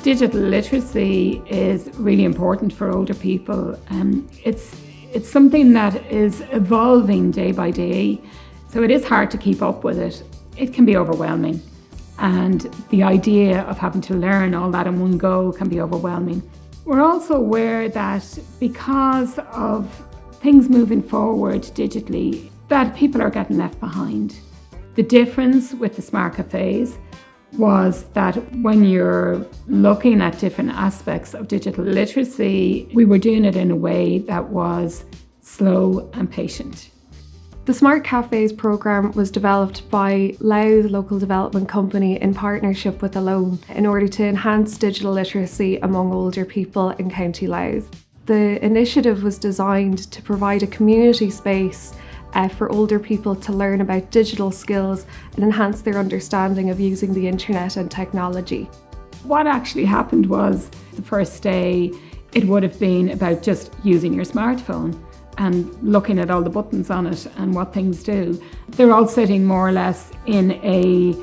Digital literacy is really important for older people. It's something that is evolving day by day, so it is hard to keep up with it. It can be overwhelming, and the idea of having to learn all that in one go can be overwhelming. We're also aware that because of things moving forward digitally, that people are getting left behind. The difference with the smart cafes was that when you're looking at different aspects of digital literacy, we were doing it in a way that was slow and patient. The Smart Cafés programme was developed by Louth Local Development Company in partnership with Alone in order to enhance digital literacy among older people in County Louth. The initiative was designed to provide a community space for older people to learn about digital skills and enhance their understanding of using the internet and technology. What actually happened was, the first day, it would have been about just using your smartphone and looking at all the buttons on it and what things do. They're all sitting more or less in a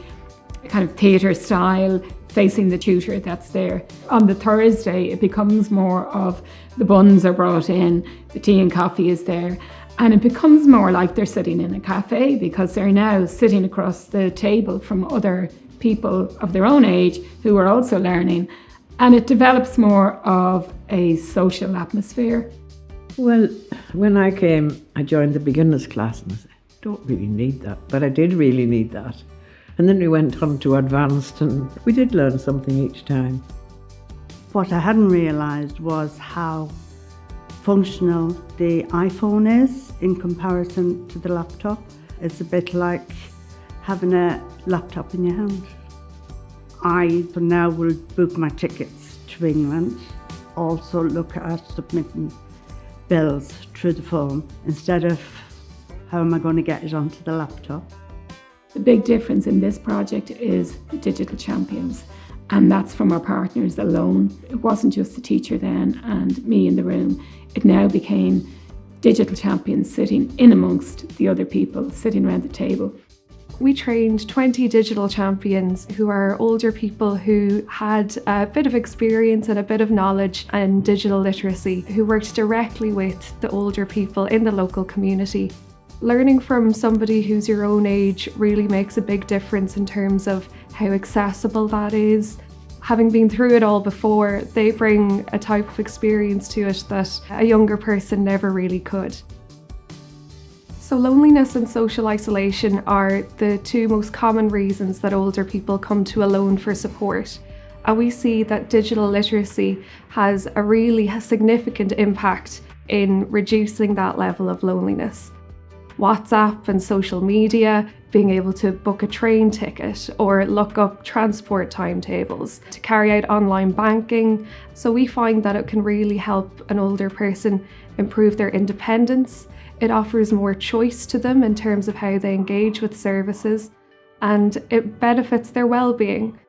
kind of theatre style, facing the tutor that's there. On the Thursday, it becomes more of the buns are brought in, the tea and coffee is there, and it becomes more like they're sitting in a cafe because they're now sitting across the table from other people of their own age who are also learning, and it develops more of a social atmosphere. Well, when I came, I joined the beginners class and I said, I don't really need that, but I did really need that. And then we went on to advanced and we did learn something each time. What I hadn't realised was how functional the iPhone is in comparison to the laptop. It's a bit like having a laptop in your hand. I, for now, will book my tickets to England, also look at submitting bills through the phone instead of how am I going to get it onto the laptop. The big difference in this project is the digital champions, and that's from our partners Alone. It wasn't just the teacher then and me in the room. It now became digital champions sitting in amongst the other people sitting around the table. We trained 20 digital champions who are older people who had a bit of experience and a bit of knowledge in digital literacy, who worked directly with the older people in the local community. Learning from somebody who's your own age really makes a big difference in terms of how accessible that is. Having been through it all before, they bring a type of experience to it that a younger person never really could. So loneliness and social isolation are the two most common reasons that older people come to Alone for support. And we see that digital literacy has a really significant impact in reducing that level of loneliness. WhatsApp and social media, being able to book a train ticket or look up transport timetables, to carry out online banking. So we find that it can really help an older person improve their independence. It offers more choice to them in terms of how they engage with services, and it benefits their well-being.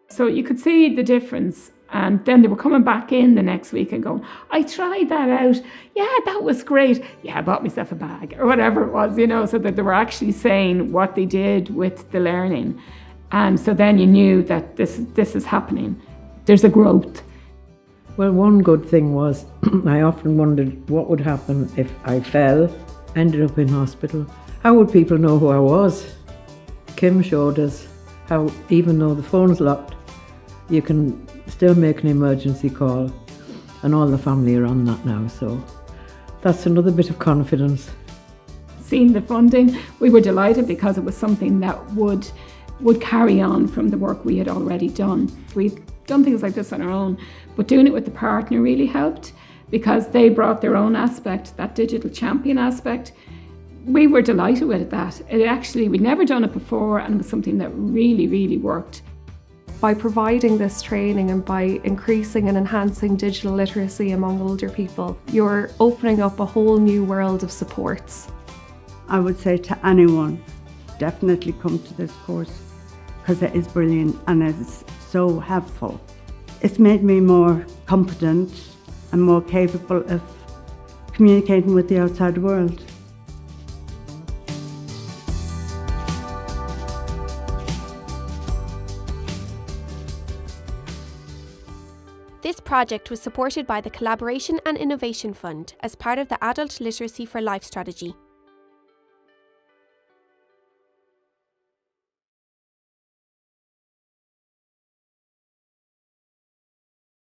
So you could see the difference, and then they were coming back in the next week and going, I tried that out, yeah, that was great, yeah, I bought myself a bag, or whatever it was, so that they were actually saying what they did with the learning. And so then you knew that this is happening. There's a growth. Well, one good thing was I often wondered what would happen if I fell, ended up in hospital. How would people know who I was? Kim showed us how even though the phone's locked, you can still make an emergency call, and all the family are on that now, so that's another bit of confidence. Seeing the funding, we were delighted because it was something that would carry on from the work we had already done. We'd done things like this on our own, but doing it with the partner really helped because they brought their own aspect, that digital champion aspect. We were delighted with that. We'd never done it before, and it was something that really, really worked. By providing this training and by increasing and enhancing digital literacy among older people, you're opening up a whole new world of supports. I would say to anyone, definitely come to this course because it is brilliant and it's so helpful. It's made me more competent and more capable of communicating with the outside world. This project was supported by the Collaboration and Innovation Fund as part of the Adult Literacy for Life strategy.